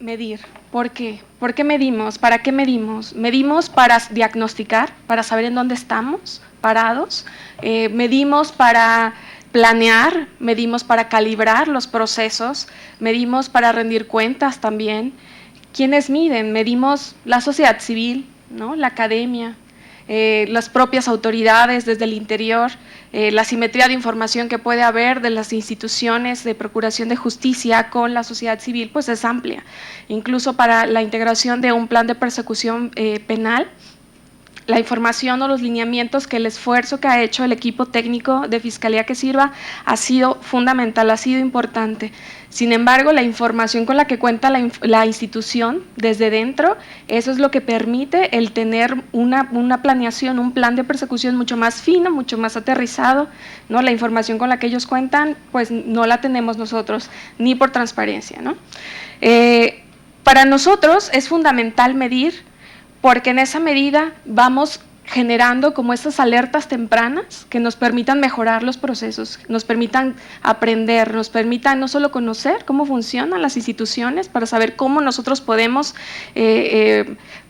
Medir. ¿Por qué? ¿Por qué medimos? ¿Para qué medimos? Medimos para diagnosticar, para saber en dónde estamos parados. Medimos para planear, medimos para calibrar los procesos, medimos para rendir cuentas también. ¿Quiénes miden? Medimos la sociedad civil, ¿no? La academia, las propias autoridades desde el interior, la simetría de información que puede haber de las instituciones de procuración de justicia con la sociedad civil, pues es amplia. Incluso para la integración de un plan de persecución penal, la información o los lineamientos que el esfuerzo que ha hecho el equipo técnico de Fiscalía que Sirva ha sido fundamental, ha sido importante. Sin embargo, la información con la que cuenta la institución desde dentro, eso es lo que permite el tener una planeación, un plan de persecución mucho más fino, mucho más aterrizado, ¿no? La información con la que ellos cuentan, pues no la tenemos nosotros, ni por transparencia, ¿no? Para nosotros es fundamental medir, porque en esa medida vamos generando como estas alertas tempranas que nos permitan mejorar los procesos, nos permitan aprender, nos permitan no solo conocer cómo funcionan las instituciones para saber cómo nosotros podemos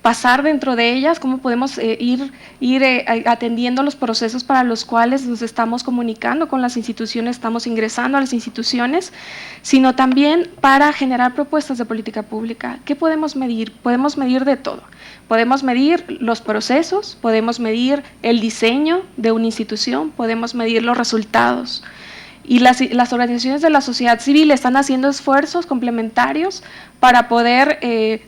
pasar dentro de ellas, cómo podemos ir atendiendo los procesos para los cuales nos estamos comunicando con las instituciones, estamos ingresando a las instituciones, sino también para generar propuestas de política pública. ¿Qué podemos medir? Podemos medir de todo. Podemos medir los procesos, podemos medir el diseño de una institución, podemos medir los resultados. Y las organizaciones de la sociedad civil están haciendo esfuerzos complementarios para poder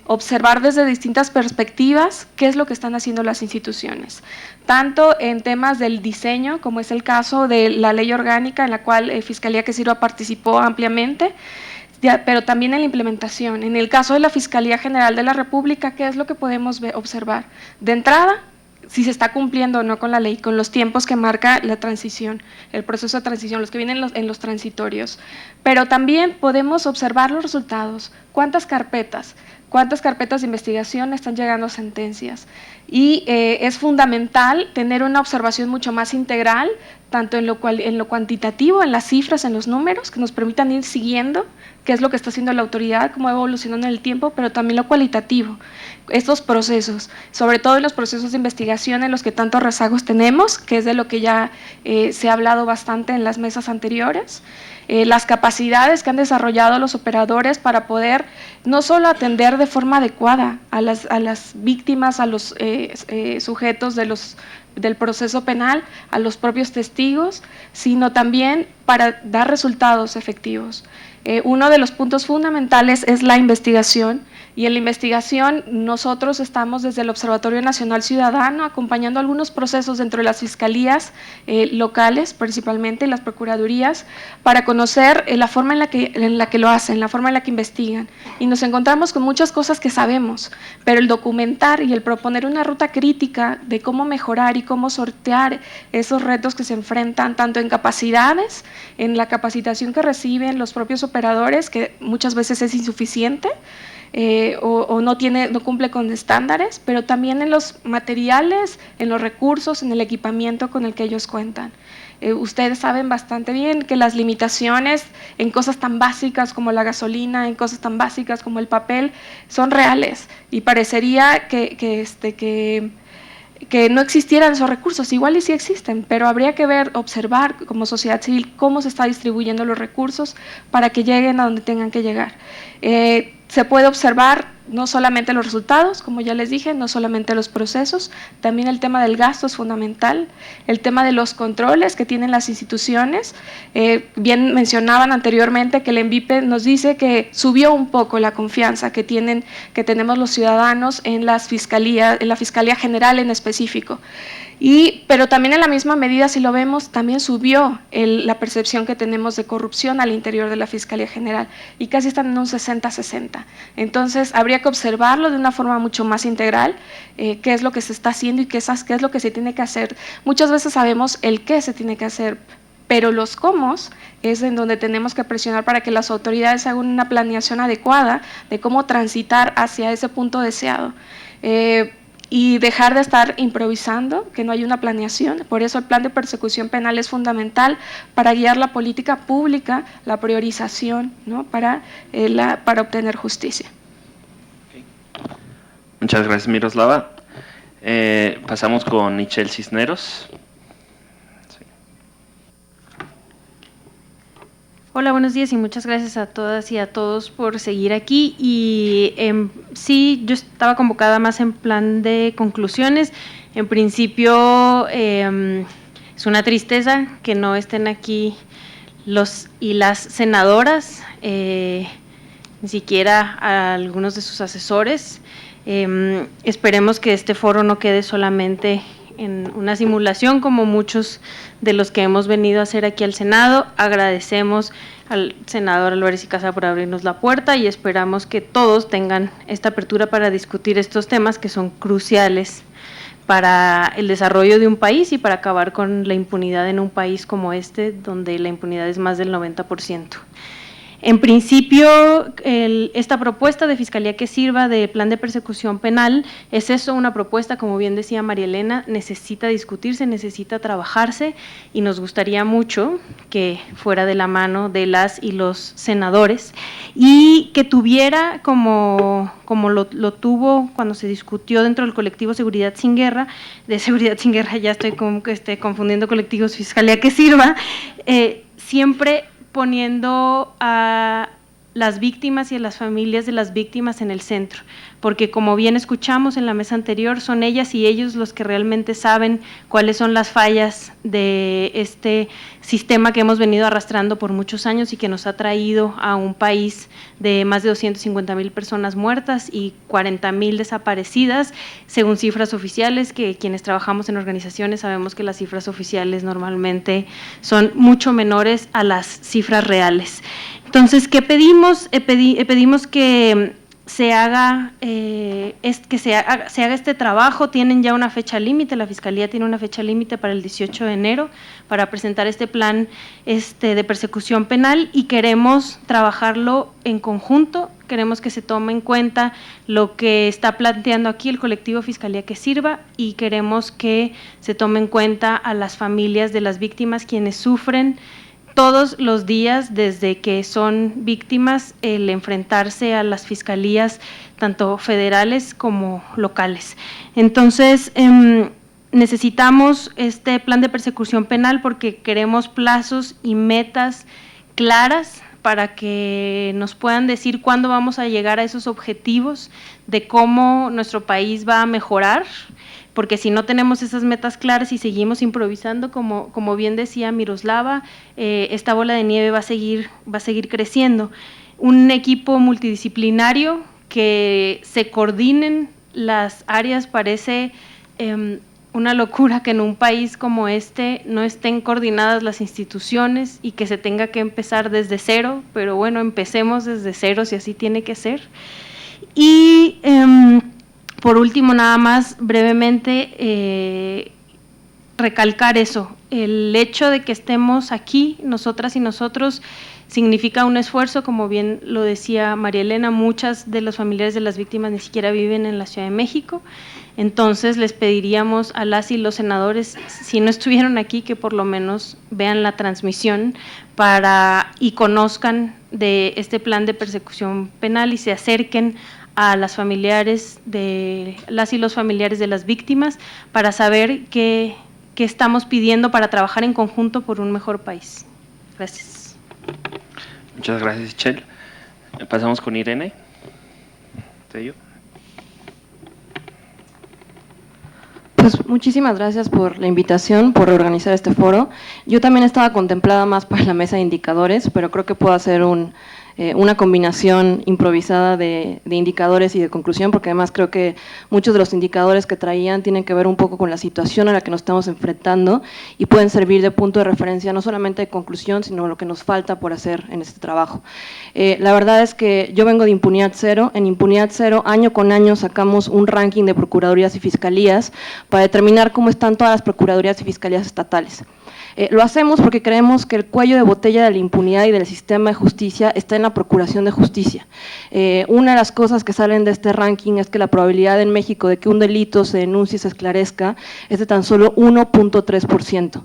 observar desde distintas perspectivas qué es lo que están haciendo las instituciones, tanto en temas del diseño, como es el caso de la ley orgánica en la cual Fiscalía que Sirva participó ampliamente, pero también en la implementación. En el caso de la Fiscalía General de la República, ¿qué es lo que podemos observar? De entrada, si se está cumpliendo o no con la ley, con los tiempos que marca la transición, el proceso de transición, los que vienen en los transitorios. Pero también podemos observar los resultados, cuántas carpetas de investigación están llegando a sentencias. Y es fundamental tener una observación mucho más integral, tanto en lo cuantitativo, en las cifras, en los números, que nos permitan ir siguiendo qué es lo que está haciendo la autoridad, cómo va evolucionando en el tiempo, pero también lo cualitativo, estos procesos, sobre todo en los procesos de investigación en los que tantos rezagos tenemos, que es de lo que ya se ha hablado bastante en las mesas anteriores, las capacidades que han desarrollado los operadores para poder no solo atender de forma adecuada a las víctimas, a los sujetos del proceso penal, a los propios testigos, sino también para dar resultados efectivos. Uno de los puntos fundamentales es la investigación, y en la investigación nosotros estamos desde el Observatorio Nacional Ciudadano acompañando algunos procesos dentro de las fiscalías locales, principalmente las procuradurías, para conocer la forma en la que lo hacen, la forma en la que investigan, y nos encontramos con muchas cosas que sabemos, pero el documentar y el proponer una ruta crítica de cómo mejorar y cómo sortear esos retos que se enfrentan tanto en capacidades, en la capacitación que reciben los propios operadores, que muchas veces es insuficiente, o no cumple con estándares, pero también en los materiales, en los recursos, en el equipamiento con el que ellos cuentan. Ustedes saben bastante bien que las limitaciones en cosas tan básicas como la gasolina, en cosas tan básicas como el papel, son reales, y parecería que no existieran esos recursos. Igual y sí existen, pero habría que observar como sociedad civil cómo se está distribuyendo los recursos para que lleguen a donde tengan que llegar. Se puede observar no solamente los resultados, como ya les dije, no solamente los procesos, también el tema del gasto es fundamental, el tema de los controles que tienen las instituciones. Bien mencionaban anteriormente que el ENVIPE nos dice que subió un poco la confianza que tenemos los ciudadanos en la Fiscalía General en específico. Pero también en la misma medida, si lo vemos, también subió la percepción que tenemos de corrupción al interior de la Fiscalía General, y casi están en un 60-60. Entonces, habría que observarlo de una forma mucho más integral, qué es lo que se está haciendo y qué es lo que se tiene que hacer. Muchas veces sabemos el qué se tiene que hacer, pero los cómo es en donde tenemos que presionar para que las autoridades hagan una planeación adecuada de cómo transitar hacia ese punto deseado. Y dejar de estar improvisando, que no hay una planeación. Por eso el plan de persecución penal es fundamental para guiar la política pública, la priorización, ¿no? para obtener justicia. Muchas gracias, Miroslava. Pasamos con Michelle Cisneros. Sí. Hola, buenos días y muchas gracias a todas y a todos por seguir aquí. Y sí, yo estaba convocada más en plan de conclusiones. En principio, es una tristeza que no estén aquí los y las senadoras, ni siquiera a algunos de sus asesores. Esperemos que este foro no quede solamente en una simulación como muchos de los que hemos venido a hacer aquí al Senado. Agradecemos al senador Álvarez y Casa por abrirnos la puerta y esperamos que todos tengan esta apertura para discutir estos temas que son cruciales para el desarrollo de un país y para acabar con la impunidad en un país como este, donde la impunidad es más del 90%. En principio, esta propuesta de Fiscalía que Sirva de plan de persecución penal es eso, una propuesta, como bien decía María Elena, necesita discutirse, necesita trabajarse y nos gustaría mucho que fuera de la mano de las y los senadores y que tuviera como lo tuvo cuando se discutió dentro del colectivo Seguridad Sin Guerra, de Seguridad Sin Guerra ya estoy como que confundiendo colectivos, Fiscalía que Sirva, siempre poniendo a las víctimas y a las familias de las víctimas en el centro, porque como bien escuchamos en la mesa anterior, son ellas y ellos los que realmente saben cuáles son las fallas de este sistema que hemos venido arrastrando por muchos años y que nos ha traído a un país de más de 250,000 personas muertas y 40,000 desaparecidas, según cifras oficiales, que quienes trabajamos en organizaciones sabemos que las cifras oficiales normalmente son mucho menores a las cifras reales. Entonces, ¿qué pedimos? Pedimos que se haga este trabajo. Tienen ya una fecha límite, la Fiscalía tiene una fecha límite para el 18 de enero para presentar este plan de persecución penal y queremos trabajarlo en conjunto, queremos que se tome en cuenta lo que está planteando aquí el colectivo Fiscalía que Sirva y queremos que se tome en cuenta a las familias de las víctimas quienes sufren todos los días desde que son víctimas el enfrentarse a las fiscalías tanto federales como locales. Entonces, necesitamos este plan de persecución penal porque queremos plazos y metas claras para que nos puedan decir cuándo vamos a llegar a esos objetivos de cómo nuestro país va a mejorar, porque si no tenemos esas metas claras y seguimos improvisando, como bien decía Miroslava, esta bola de nieve va a seguir creciendo. Un equipo multidisciplinario que se coordinen las áreas parece una locura que en un país como este no estén coordinadas las instituciones y que se tenga que empezar desde cero, pero bueno, empecemos desde cero si así tiene que ser. Y por último, nada más brevemente, recalcar eso, el hecho de que estemos aquí, nosotras y nosotros, significa un esfuerzo, como bien lo decía María Elena, muchas de los familiares de las víctimas ni siquiera viven en la Ciudad de México, entonces les pediríamos a las y los senadores, si no estuvieron aquí, que por lo menos vean la transmisión y conozcan de este plan de persecución penal y se acerquen a las familiares de las y los familiares de las víctimas para saber qué estamos pidiendo para trabajar en conjunto por un mejor país. Gracias. Muchas gracias, Chel. Pasamos con Irene. Tello. Pues muchísimas gracias por la invitación, por organizar este foro. Yo también estaba contemplada más para la mesa de indicadores, pero creo que puedo hacer una combinación improvisada de indicadores y de conclusión, porque además creo que muchos de los indicadores que traían tienen que ver un poco con la situación a la que nos estamos enfrentando y pueden servir de punto de referencia no solamente de conclusión, sino lo que nos falta por hacer en este trabajo. La verdad es que yo vengo de Impunidad Cero. En Impunidad Cero, año con año, sacamos un ranking de procuradurías y fiscalías para determinar cómo están todas las procuradurías y fiscalías estatales. Lo hacemos porque creemos que el cuello de botella de la impunidad y del sistema de justicia está en en la procuración de justicia. Una de las cosas que salen de este ranking es que la probabilidad en México de que un delito se denuncie y se esclarezca es de tan solo 1.3%.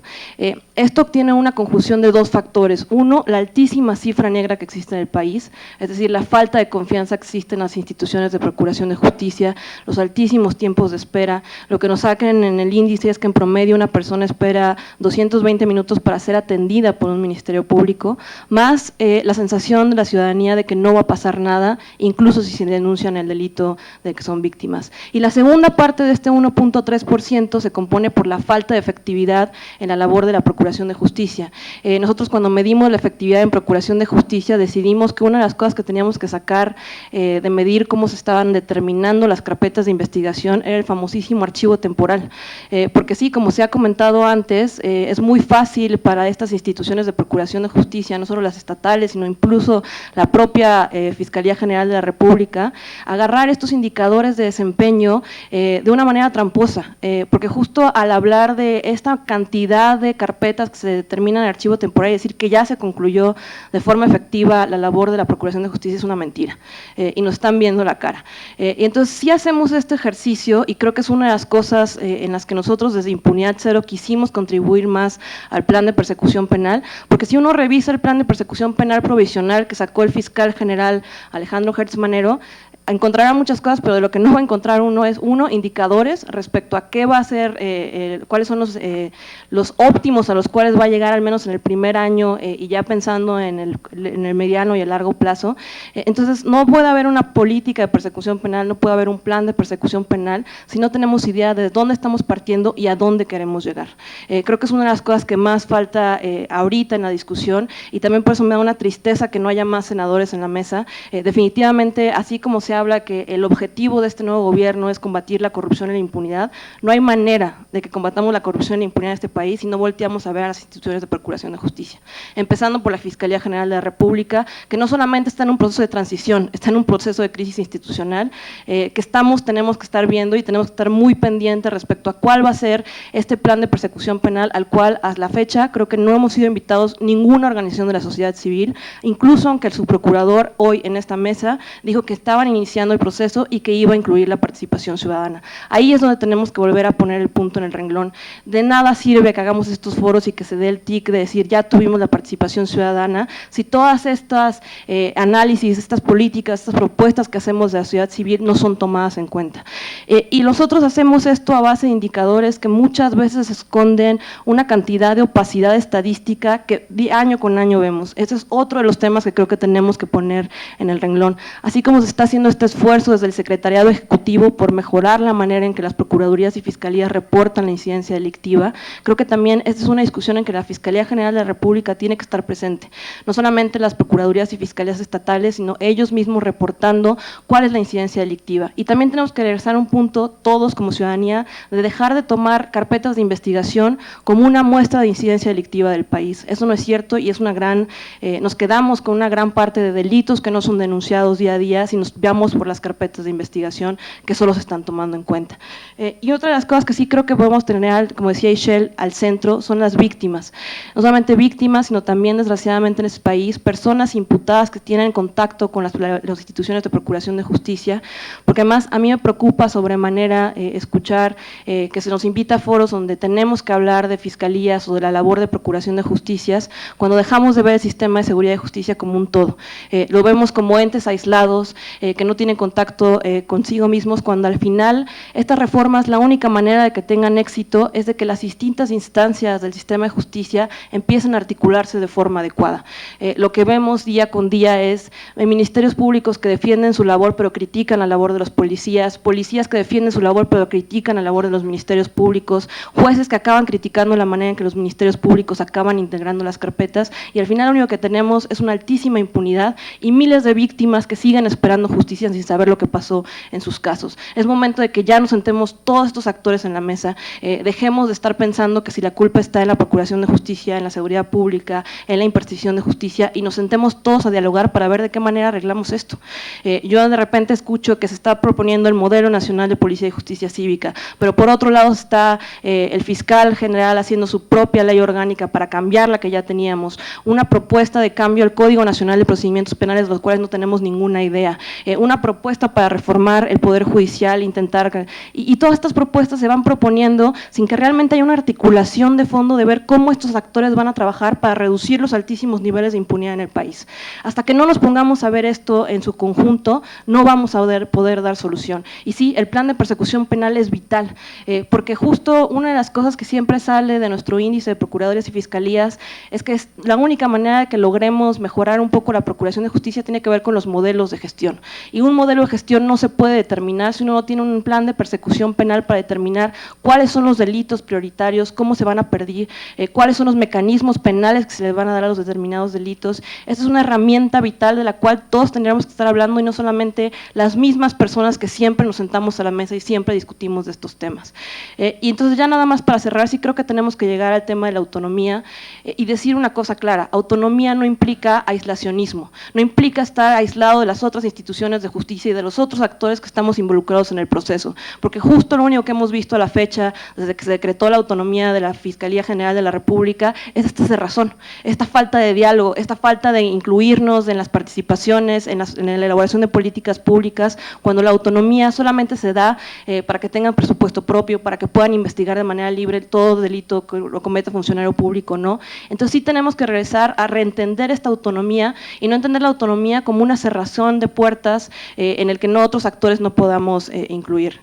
Esto tiene una conjunción de dos factores. Uno, la altísima cifra negra que existe en el país, es decir, la falta de confianza que existe en las instituciones de procuración de justicia, los altísimos tiempos de espera. Lo que nos sacan en el índice es que en promedio una persona espera 220 minutos para ser atendida por un ministerio público, más la sensación de la ciudadanía de que no va a pasar nada, incluso si se denuncian el delito de que son víctimas. Y la segunda parte de este 1.3% se compone por la falta de efectividad en la labor de la procuración de justicia. Nosotros cuando medimos la efectividad en procuración de justicia decidimos que una de las cosas que teníamos que sacar de medir cómo se estaban determinando las carpetas de investigación era el famosísimo archivo temporal, porque sí, como se ha comentado antes, es muy fácil para estas instituciones de procuración de justicia, no solo las estatales, sino incluso la propia Fiscalía General de la República, agarrar estos indicadores de desempeño de una manera tramposa, porque justo al hablar de esta cantidad de carpetas que se determinan en el archivo temporal y decir que ya se concluyó de forma efectiva la labor de la Procuración de Justicia es una mentira, y nos están viendo la cara. Y entonces sí hacemos este ejercicio y creo que es una de las cosas en las que nosotros desde Impunidad Cero quisimos contribuir más al plan de persecución penal, porque si uno revisa el plan de persecución penal provisional que sacó el fiscal general Alejandro Gertz Manero, encontrará muchas cosas, pero de lo que no va a encontrar uno es, indicadores respecto a qué va a ser, cuáles son los óptimos a los cuales va a llegar al menos en el primer año y ya pensando en el mediano y el largo plazo. Entonces, no puede haber una política de persecución penal, no puede haber un plan de persecución penal si no tenemos idea de dónde estamos partiendo y a dónde queremos llegar. Creo que es una de las cosas que más falta ahorita en la discusión y también por eso me da una tristeza que no haya más senadores en la mesa. Definitivamente, así como se habla que el objetivo de este nuevo gobierno es combatir la corrupción y la impunidad, no hay manera de que combatamos la corrupción y la impunidad en este país si no volteamos a ver a las instituciones de procuración de justicia, empezando por la Fiscalía General de la República, que no solamente está en un proceso de transición, está en un proceso de crisis institucional, que tenemos que estar viendo y tenemos que estar muy pendientes respecto a cuál va a ser este plan de persecución penal, al cual a la fecha creo que no hemos sido invitados ninguna organización de la sociedad civil, incluso aunque el subprocurador hoy en esta mesa dijo que estaban iniciando el proceso y que iba a incluir la participación ciudadana. Ahí es donde tenemos que volver a poner el punto en el renglón. De nada sirve que hagamos estos foros y que se dé el tic de decir ya tuvimos la participación ciudadana, si todas estas análisis, estas políticas, estas propuestas que hacemos de la sociedad civil no son tomadas en cuenta. Y nosotros hacemos esto a base de indicadores que muchas veces esconden una cantidad de opacidad estadística que año con año vemos. Ese es otro de los temas que creo que tenemos que poner en el renglón. Así como se está haciendo este esfuerzo desde el Secretariado Ejecutivo por mejorar la manera en que las Procuradurías y Fiscalías reportan la incidencia delictiva, creo que también esta es una discusión en que la Fiscalía General de la República tiene que estar presente. No solamente las Procuradurías y Fiscalías estatales, sino ellos mismos reportando cuál es la incidencia delictiva. Y también tenemos que regresar a un punto, todos como ciudadanía, de dejar de tomar carpetas de investigación como una muestra de incidencia delictiva del país. Eso no es cierto y es nos quedamos con una gran parte de delitos que no son denunciados día a día si nos vamos por las carpetas de investigación que solo se están tomando en cuenta. Y otra de las cosas que sí creo que podemos tener, como decía Ishel, al centro son las víctimas. No solamente víctimas, sino también desgraciadamente en este país, personas imputadas que tienen contacto con las instituciones de procuración de justicia, porque además a mí me preocupa sobremanera escuchar que se nos invita a foros donde tenemos que hablar de fiscalías o de la labor de procuración de justicias, cuando dejamos de ver el sistema de seguridad y justicia como un todo. Lo vemos como entes aislados, que no tienen contacto consigo mismos, cuando al final estas reformas, la única manera de que tengan éxito es de que las distintas instancias del sistema de justicia empiecen a articularse de forma adecuada. Lo que vemos día con día es ministerios públicos que defienden su labor pero critican la labor de los policías, policías que defienden su labor pero critican la labor de los ministerios públicos, jueces que acaban criticando la manera en que los ministerios públicos acaban integrando las carpetas y al final lo único que tenemos es una altísima impunidad y miles de víctimas que siguen esperando justicia justicia sin saber lo que pasó en sus casos. Es momento de que ya nos sentemos todos estos actores en la mesa, dejemos de estar pensando que si la culpa está en la Procuración de Justicia, en la seguridad pública, en la impartición de justicia, y nos sentemos todos a dialogar para ver de qué manera arreglamos esto. Yo de repente escucho que se está proponiendo el modelo nacional de policía y justicia cívica, pero por otro lado está el fiscal general haciendo su propia ley orgánica para cambiar la que ya teníamos, una propuesta de cambio al Código Nacional de Procedimientos Penales, de los cuales no tenemos ninguna idea, una propuesta para reformar el Poder Judicial, intentar, y todas estas propuestas se van proponiendo sin que realmente haya una articulación de fondo de ver cómo estos actores van a trabajar para reducir los altísimos niveles de impunidad en el país. Hasta que no nos pongamos a ver esto en su conjunto, no vamos a poder dar solución. Y sí, el plan de persecución penal es vital, porque justo una de las cosas que siempre sale de nuestro índice de procuradores y fiscalías es que la única manera de que logremos mejorar un poco la procuración de justicia tiene que ver con los modelos de gestión. Y un modelo de gestión no se puede determinar si uno no tiene un plan de persecución penal para determinar cuáles son los delitos prioritarios, cómo se van a perder, cuáles son los mecanismos penales que se les van a dar a los determinados delitos. Esa es una herramienta vital de la cual todos tendríamos que estar hablando y no solamente las mismas personas que siempre nos sentamos a la mesa y siempre discutimos de estos temas. Y entonces ya nada más para cerrar, sí creo que tenemos que llegar al tema de la autonomía y decir una cosa clara: autonomía no implica aislacionismo, no implica estar aislado de las otras instituciones de justicia y de los otros actores que estamos involucrados en el proceso, porque justo lo único que hemos visto a la fecha, desde que se decretó la autonomía de la Fiscalía General de la República, es esta cerrazón, esta falta de diálogo, esta falta de incluirnos en las participaciones, en la elaboración de políticas públicas, cuando la autonomía solamente se da para que tengan presupuesto propio, para que puedan investigar de manera libre todo delito que lo cometa funcionario público, ¿no? Entonces sí tenemos que regresar a reentender esta autonomía y no entender la autonomía como una cerrazón de puertas en el que no otros actores no podamos incluir.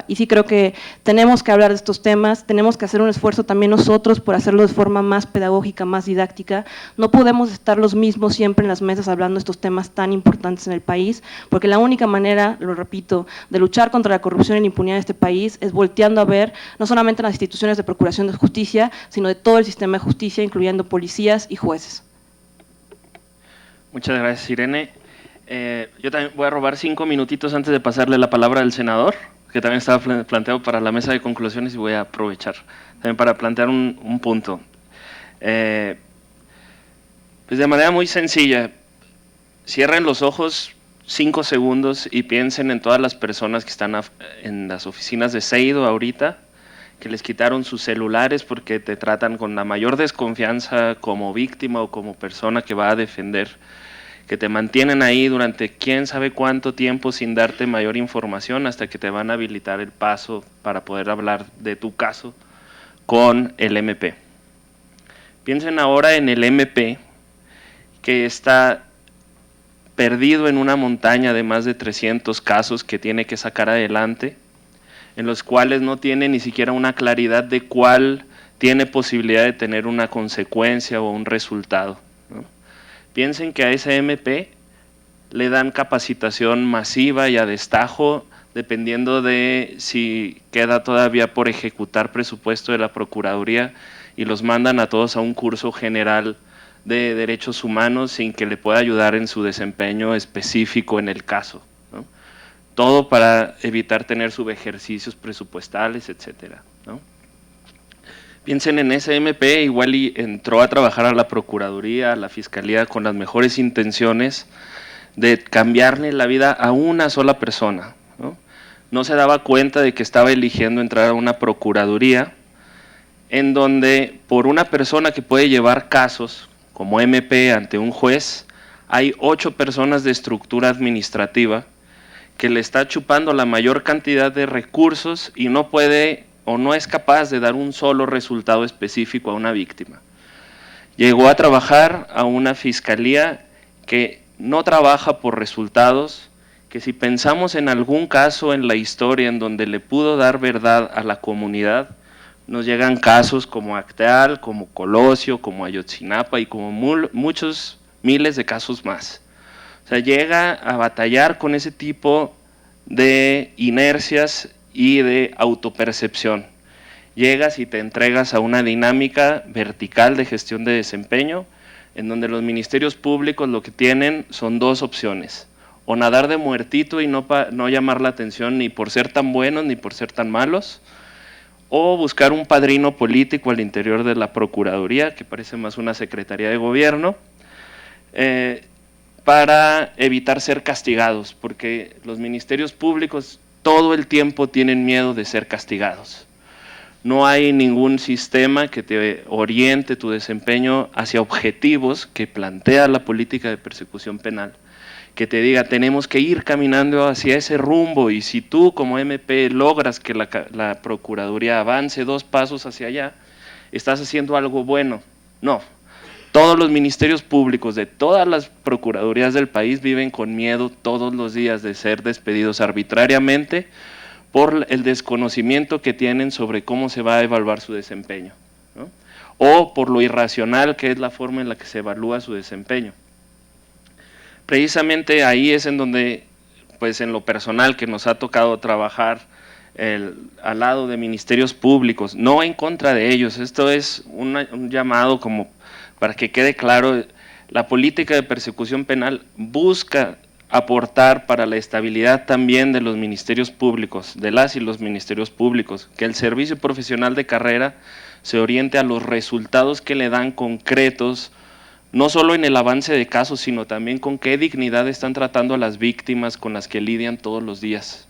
Y sí creo que tenemos que hablar de estos temas, tenemos que hacer un esfuerzo también nosotros por hacerlo de forma más pedagógica, más didáctica. No podemos estar los mismos siempre en las mesas hablando de estos temas tan importantes en el país, porque la única manera, lo repito, de luchar contra la corrupción y la impunidad de este país es volteando a ver no solamente las instituciones de procuración de justicia, sino de todo el sistema de justicia, incluyendo policías y jueces. Muchas gracias, Irene. Yo también voy a robar 5 minutitos antes de pasarle la palabra al senador, que también estaba planteado para la mesa de conclusiones, y voy a aprovechar también para plantear un punto. Pues de manera muy sencilla, cierren los ojos 5 segundos y piensen en todas las personas que están en las oficinas de Seido ahorita, que les quitaron sus celulares porque te tratan con la mayor desconfianza como víctima o como persona que va a defender, que te mantienen ahí durante quién sabe cuánto tiempo sin darte mayor información hasta que te van a habilitar el paso para poder hablar de tu caso con el MP. Piensen ahora en el MP que está perdido en una montaña de más de 300 casos que tiene que sacar adelante, en los cuales no tiene ni siquiera una claridad de cuál tiene posibilidad de tener una consecuencia o un resultado, ¿no? Piensen que a ese MP le dan capacitación masiva y a destajo, dependiendo de si queda todavía por ejecutar presupuesto de la Procuraduría, y los mandan a todos a un curso general de derechos humanos sin que le pueda ayudar en su desempeño específico en el caso, ¿no? Todo para evitar tener subejercicios presupuestales, etcétera, ¿no? Piensen en ese MP, igual y entró a trabajar a la Procuraduría, a la Fiscalía, con las mejores intenciones de cambiarle la vida a una sola persona, ¿no? No se daba cuenta de que estaba eligiendo entrar a una Procuraduría en donde por una persona que puede llevar casos como MP ante un juez, hay 8 personas de estructura administrativa que le está chupando la mayor cantidad de recursos y no puede o no es capaz de dar un solo resultado específico a una víctima. Llegó a trabajar a una fiscalía que no trabaja por resultados, que si pensamos en algún caso en la historia en donde le pudo dar verdad a la comunidad, nos llegan casos como Acteal, como Colosio, como Ayotzinapa y como muchos miles de casos más. O sea, llega a batallar con ese tipo de inercias y de autopercepción. Llegas y te entregas a una dinámica vertical de gestión de desempeño, en donde los ministerios públicos lo que tienen son 2 opciones: o nadar de muertito y no llamar la atención ni por ser tan buenos ni por ser tan malos, o buscar un padrino político al interior de la Procuraduría, que parece más una Secretaría de Gobierno, para evitar ser castigados, porque los ministerios públicos todo el tiempo tienen miedo de ser castigados. No hay ningún sistema que te oriente tu desempeño hacia objetivos que plantea la política de persecución penal, que te diga tenemos que ir caminando hacia ese rumbo y si tú como MP logras que la Procuraduría avance 2 pasos hacia allá, estás haciendo algo bueno. No, todos los ministerios públicos de todas las procuradurías del país viven con miedo todos los días de ser despedidos arbitrariamente por el desconocimiento que tienen sobre cómo se va a evaluar su desempeño, ¿no? O por lo irracional que es la forma en la que se evalúa su desempeño. Precisamente ahí es en donde, pues en lo personal que nos ha tocado trabajar al lado de ministerios públicos, no en contra de ellos, esto es un llamado como para que quede claro, la política de persecución penal busca aportar para la estabilidad también de los ministerios públicos, de las y los ministerios públicos, que el servicio profesional de carrera se oriente a los resultados que le dan concretos, no solo en el avance de casos, sino también con qué dignidad están tratando a las víctimas con las que lidian todos los días.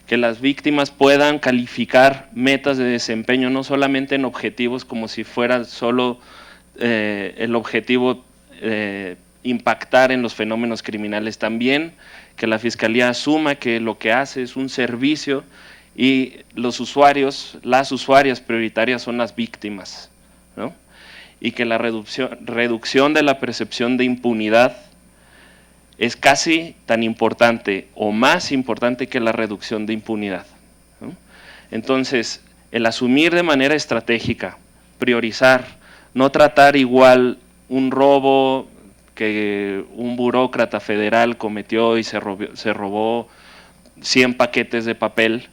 Que las víctimas puedan calificar metas de desempeño, no solamente en objetivos como si fuera solo el objetivo impactar en los fenómenos criminales, también que la Fiscalía asuma que lo que hace es un servicio y los usuarios, las usuarias prioritarias son las víctimas, ¿no? Y que la reducción de la percepción de impunidad es casi tan importante o más importante que la reducción de impunidad, ¿no? Entonces, el asumir de manera estratégica, priorizar, no tratar igual un robo que un burócrata federal cometió y se robó 100 paquetes de papel,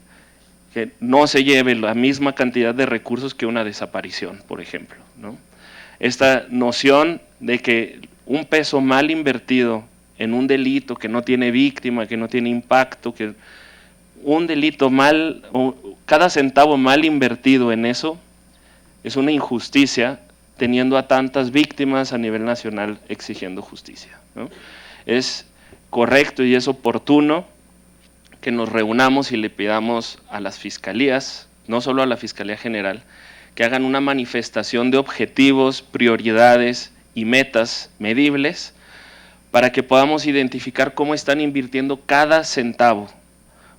que no se lleve la misma cantidad de recursos que una desaparición, por ejemplo, ¿no? Esta noción de que un peso mal invertido en un delito que no tiene víctima, que no tiene impacto, que un delito mal, cada centavo mal invertido en eso es una injusticia, teniendo a tantas víctimas a nivel nacional exigiendo justicia, ¿no? Es correcto y es oportuno que nos reunamos y le pidamos a las fiscalías, no solo a la Fiscalía General, que hagan una manifestación de objetivos, prioridades y metas medibles para que podamos identificar cómo están invirtiendo cada centavo,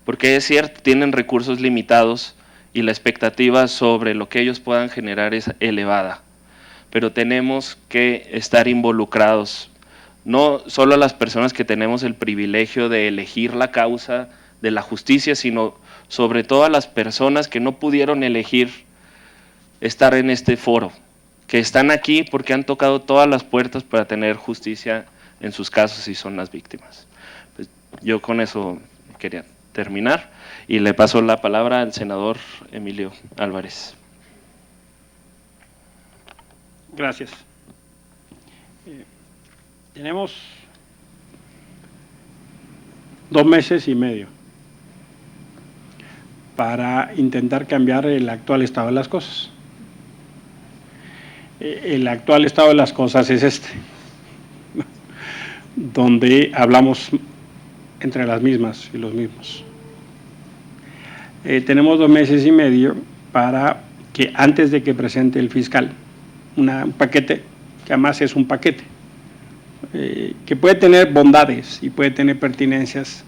porque es cierto, tienen recursos limitados y la expectativa sobre lo que ellos puedan generar es elevada, pero tenemos que estar involucrados, no solo las personas que tenemos el privilegio de elegir la causa de la justicia, sino sobre todo a las personas que no pudieron elegir estar en este foro, que están aquí porque han tocado todas las puertas para tener justicia en sus casos y son las víctimas. Pues yo con eso quería terminar y le paso la palabra al senador Emilio Álvarez. Gracias. Tenemos 2 meses y medio para intentar cambiar el actual estado de las cosas. El actual estado de las cosas es este, donde hablamos entre las mismas y los mismos. Tenemos 2 meses y medio para que antes de que presente el fiscal un paquete, que además es un paquete, que puede tener bondades y puede tener pertinencias,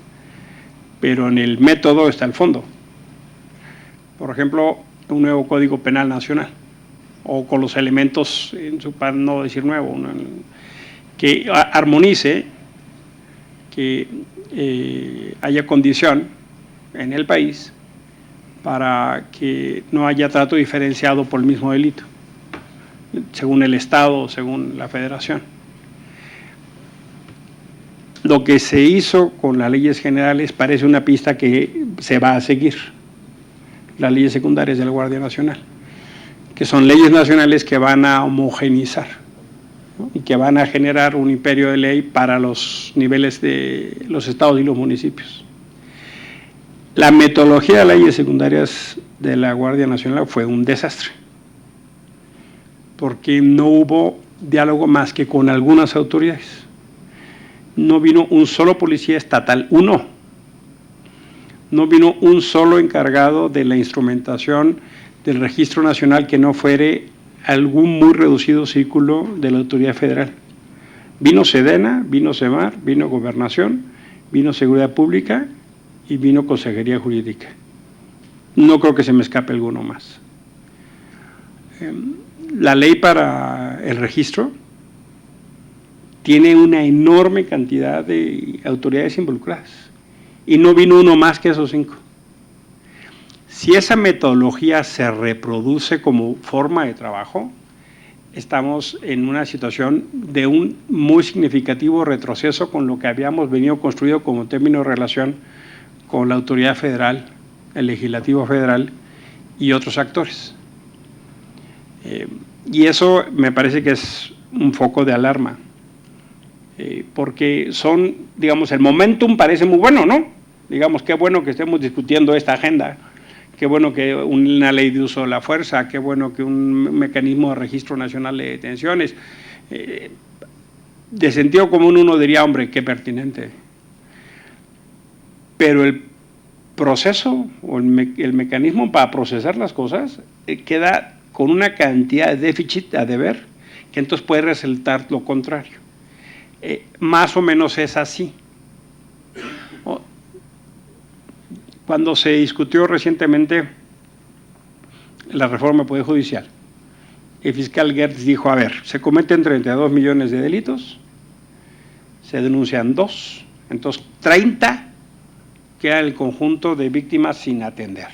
pero en el método está el fondo. Por ejemplo, un nuevo Código Penal Nacional, o con los elementos, para no decir nuevo, que armonice, que haya condición en el país para que no haya trato diferenciado por el mismo delito, según el Estado o según la Federación. Lo que se hizo con las leyes generales parece una pista que se va a seguir, las leyes secundarias de la Guardia Nacional, que son leyes nacionales que van a homogeneizar ¿no? Y que van a generar un imperio de ley para los niveles de los estados y los municipios. La metodología de leyes secundarias de la Guardia Nacional fue un desastre, porque no hubo diálogo más que con algunas autoridades. No vino un solo policía estatal, uno. No vino un solo encargado de la instrumentación del registro nacional que no fuere algún muy reducido círculo de la autoridad federal. Vino Sedena, vino Semar, vino Gobernación, vino Seguridad Pública y vino Consejería Jurídica. No creo que se me escape alguno más. La ley para el registro tiene una enorme cantidad de autoridades involucradas y no vino uno más que esos 5. Si esa metodología se reproduce como forma de trabajo, estamos en una situación de un muy significativo retroceso con lo que habíamos venido construido como término de relación con la autoridad federal, el legislativo federal y otros actores. Y eso me parece que es un foco de alarma, porque son, digamos, el momentum parece muy bueno, ¿no? Digamos, qué bueno que estemos discutiendo esta agenda, qué bueno que una ley de uso de la fuerza, qué bueno que un mecanismo de registro nacional de detenciones. De sentido común uno diría, hombre, qué pertinente. Pero el proceso o el mecanismo para procesar las cosas queda con una cantidad de déficit a deber que entonces puede resultar lo contrario. Más o menos es así. Cuando se discutió recientemente la reforma del Poder Judicial, el fiscal Gertz dijo, a ver, se cometen 32 millones de delitos, se denuncian 2, entonces 30 queda el conjunto de víctimas sin atender.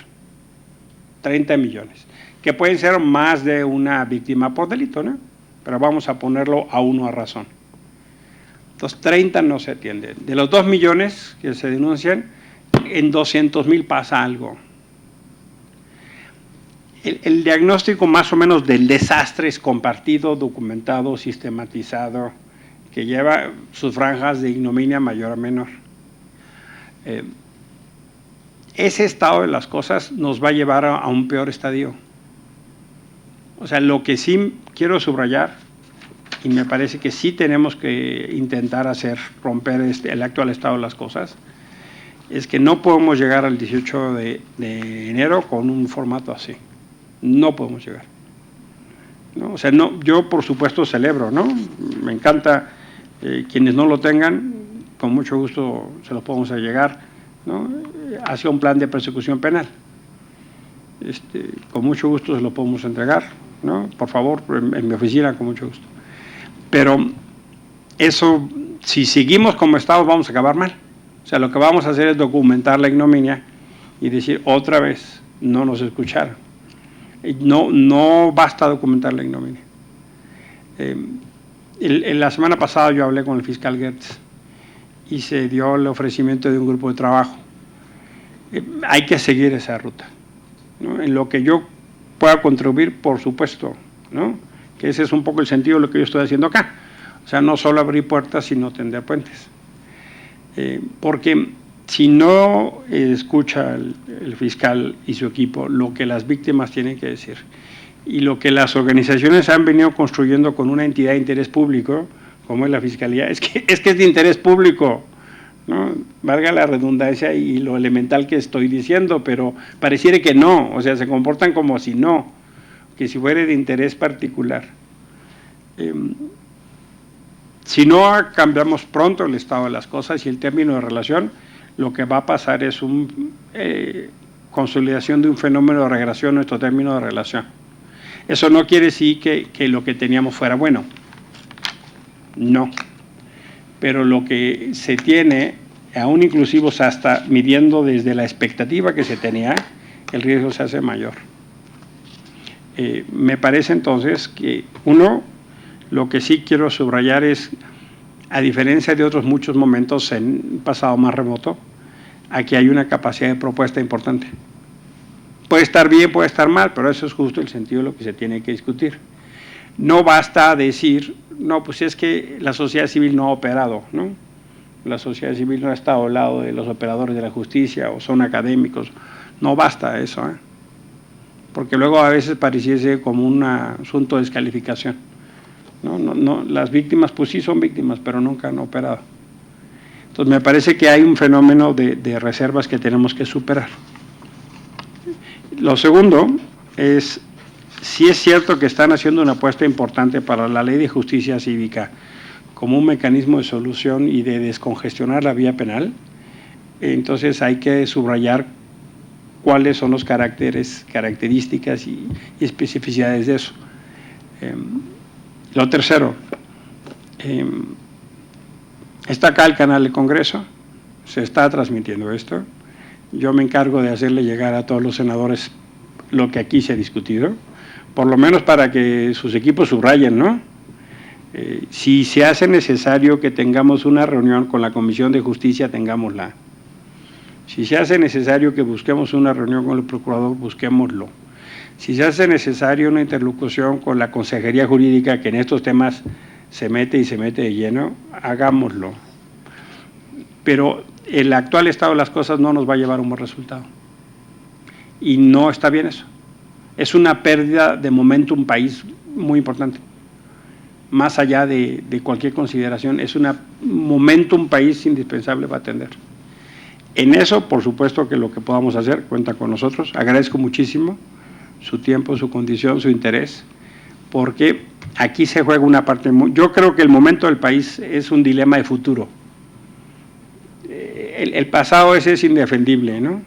30 millones, que pueden ser más de una víctima por delito, ¿no? Pero vamos a ponerlo a uno a razón. Entonces 30 no se atienden. De los 2 millones que se denuncian, en 200,000 pasa algo. El diagnóstico más o menos del desastre es compartido, documentado, sistematizado, que lleva sus franjas de ignominia mayor a menor. Ese estado de las cosas nos va a llevar a un peor estadio. O sea, lo que sí quiero subrayar, y me parece que sí tenemos que intentar hacer, romper el actual estado de las cosas, es que no podemos llegar al 18 de enero con un formato así. No podemos llegar, ¿no? O sea, no, yo por supuesto celebro, ¿no? Me encanta, quienes no lo tengan, con mucho gusto se los podemos llegar, ¿no? Hacia un plan de persecución penal. Con mucho gusto se lo podemos entregar, ¿no? Por favor, en mi oficina, con mucho gusto. Pero eso, si seguimos como estamos, vamos a acabar mal. O sea, lo que vamos a hacer es documentar la ignominia y decir otra vez, no nos escucharon. No basta documentar la ignominia. La semana pasada yo hablé con el fiscal Gertz y se dio el ofrecimiento de un grupo de trabajo. Hay que seguir esa ruta, ¿no? En lo que yo pueda contribuir, por supuesto, ¿no? Que ese es un poco el sentido de lo que yo estoy haciendo acá. O sea, no solo abrir puertas, sino tender puentes. Porque si no escucha el fiscal y su equipo lo que las víctimas tienen que decir y lo que las organizaciones han venido construyendo con una entidad de interés público, como es la Fiscalía, es que es de interés público, ¿no? Valga la redundancia y lo elemental que estoy diciendo, pero pareciera que no, o sea, se comportan como si no, que si fuera de interés particular. Si no cambiamos pronto el estado de las cosas y el término de relación, lo que va a pasar es una consolidación de un fenómeno de regresión en nuestro término de relación. Eso no quiere decir que lo que teníamos fuera bueno. No. Pero lo que se tiene, aún inclusivos hasta midiendo desde la expectativa que se tenía, el riesgo se hace mayor. Me parece entonces que, uno, lo que sí quiero subrayar es, a diferencia de otros muchos momentos en pasado más remoto, aquí hay una capacidad de propuesta importante. Puede estar bien, puede estar mal, pero eso es justo el sentido de lo que se tiene que discutir. No basta decir no, pues es que la sociedad civil no ha operado, ¿no? La sociedad civil no ha estado al lado de los operadores de la justicia o son académicos. No basta eso, ¿eh? Porque luego a veces pareciese como un asunto de descalificación. No, las víctimas pues sí son víctimas, pero nunca han operado. Entonces me parece que hay un fenómeno de reservas que tenemos que superar. Lo segundo es, sí es cierto que están haciendo una apuesta importante para la ley de justicia cívica como un mecanismo de solución y de descongestionar la vía penal. Entonces hay que subrayar cuáles son los características y especificidades de eso. Lo tercero, está acá el canal del Congreso, se está transmitiendo esto. Yo me encargo de hacerle llegar a todos los senadores lo que aquí se ha discutido, por lo menos para que sus equipos subrayen, ¿no? Si se hace necesario que tengamos una reunión con la Comisión de Justicia, tengámosla. Si se hace necesario que busquemos una reunión con el Procurador, busquémoslo. Si se hace necesario una interlocución con la Consejería Jurídica, que en estos temas se mete y se mete de lleno, hagámoslo. Pero el actual estado de las cosas no nos va a llevar a un buen resultado. Y no está bien eso. Es una pérdida de momentum país muy importante. Más allá de cualquier consideración, es un momentum país indispensable para atender. En eso, por supuesto que lo que podamos hacer cuenta con nosotros. Agradezco muchísimo su tiempo, su condición, su interés, porque aquí se juega una parte muy… Yo creo que el momento del país es un dilema de futuro. El pasado ese es indefendible, ¿no?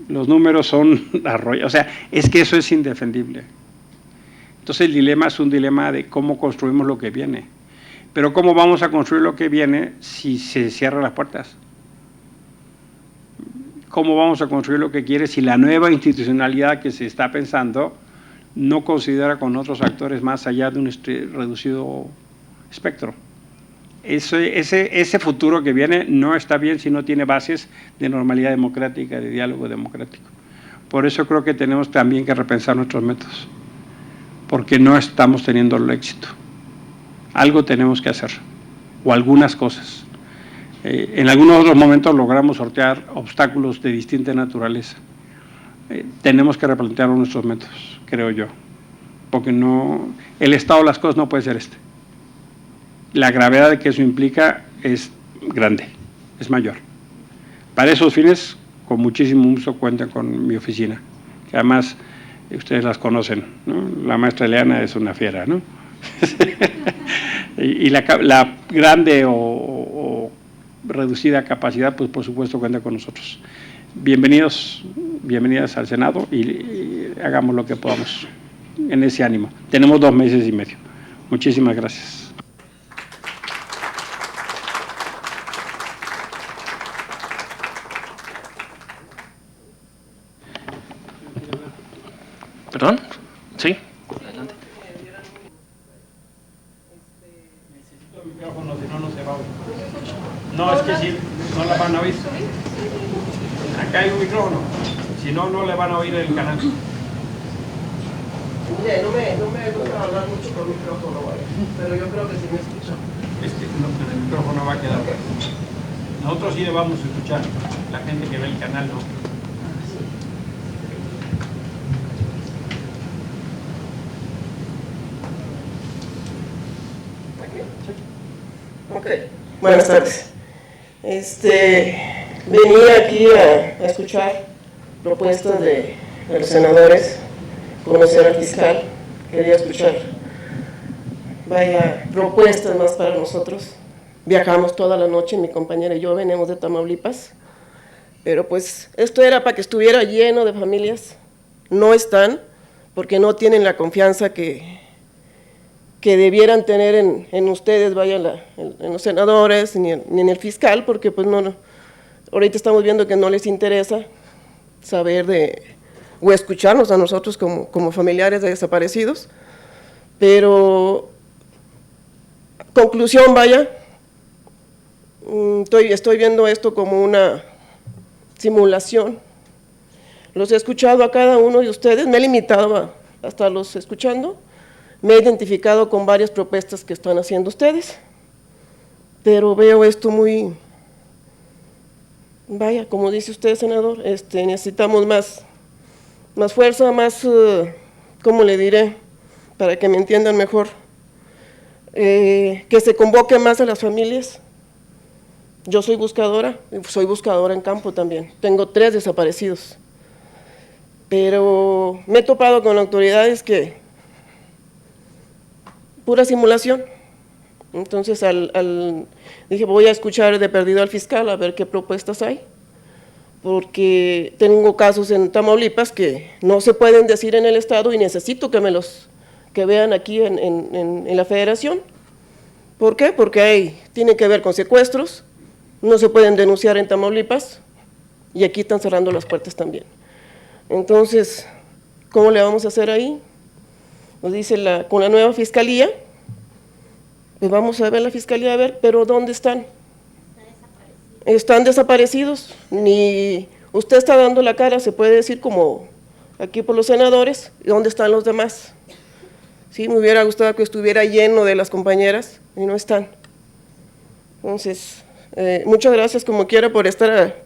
Los números son arroyo, o sea, es que eso es indefendible. Entonces el dilema es un dilema de cómo construimos lo que viene. Pero ¿cómo vamos a construir lo que viene si se cierran las puertas? ¿Cómo vamos a construir lo que quiere si la nueva institucionalidad que se está pensando no considera con otros actores más allá de un reducido espectro? Ese futuro que viene no está bien si no tiene bases de normalidad democrática, de diálogo democrático. Por eso creo que tenemos también que repensar nuestros métodos, porque no estamos teniendo el éxito. Algo tenemos que hacer, o algunas cosas. En algunos otros momentos logramos sortear obstáculos de distinta naturaleza. Tenemos que replantear nuestros métodos, creo yo, porque no, el estado de las cosas no puede ser este. La gravedad de que eso implica es grande, es mayor. Para esos fines, con muchísimo gusto cuentan con mi oficina, que además ustedes las conocen, ¿no? La maestra Eliana es una fiera, ¿no? y la grande o reducida capacidad, pues por supuesto cuenta con nosotros. Bienvenidas al Senado y hagamos lo que podamos en ese ánimo. Tenemos 2 meses y medio. Muchísimas gracias. ¿Perdón? Sí. Adelante. Necesito el micrófono, si no, no se va a oír. No, es que si no la van a oír. Acá hay un micrófono. Si no, no le van a oír el canal. No me gusta hablar mucho con el micrófono, ¿vale? Pero yo creo que sí me escuchan. Es que no, el micrófono va a quedar. Nosotros sí le vamos a escuchar. La gente que ve el canal no. Ok, buenas tardes. Venía aquí a escuchar propuestas de los senadores, conocer al fiscal, quería escuchar, vaya, propuestas más para nosotros. Viajamos toda la noche, mi compañera y yo venimos de Tamaulipas, pero pues esto era para que estuviera lleno de familias. No están, porque no tienen la confianza que debieran tener en ustedes, vaya, en los senadores, ni en el fiscal, porque pues no, ahorita estamos viendo que no les interesa saber o escucharnos a nosotros como familiares de desaparecidos. Pero, conclusión, vaya, estoy viendo esto como una simulación. Los he escuchado a cada uno de ustedes, me he limitado a estarlos escuchando, me he identificado con varias propuestas que están haciendo ustedes, pero veo esto muy, vaya, como dice usted, senador, necesitamos más fuerza, más, ¿cómo le diré?, para que me entiendan mejor, que se convoque más a las familias. Yo soy buscadora en campo también, tengo 3 desaparecidos, pero me he topado con autoridades que, pura simulación. Entonces dije, voy a escuchar de perdido al fiscal a ver qué propuestas hay, porque tengo casos en Tamaulipas que no se pueden decir en el estado y necesito que vean aquí en la federación. ¿Por qué? Porque tiene que ver con secuestros, no se pueden denunciar en Tamaulipas y aquí están cerrando las puertas también. Entonces, ¿cómo le vamos a hacer ahí? Nos dice con la nueva fiscalía, pues vamos a ver la fiscalía, a ver, pero ¿dónde están? Están desaparecidos, ni usted está dando la cara, se puede decir como aquí por los senadores, ¿y dónde están los demás? Sí, me hubiera gustado que estuviera lleno de las compañeras y no están. Entonces, muchas gracias como quiera por estar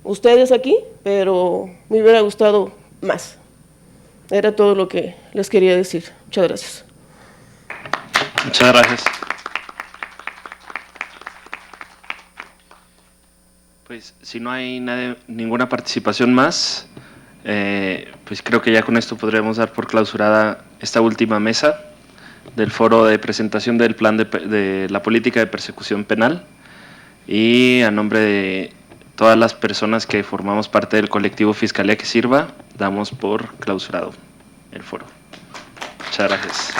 ustedes aquí, pero me hubiera gustado más. Era todo lo que les quería decir. Muchas gracias. Muchas gracias. Pues si no hay ninguna participación más, pues creo que ya con esto podríamos dar por clausurada esta última mesa del foro de presentación del plan de la política de persecución penal, y a nombre de todas las personas que formamos parte del colectivo Fiscalía que Sirva, damos por clausurado el foro. Muchas gracias.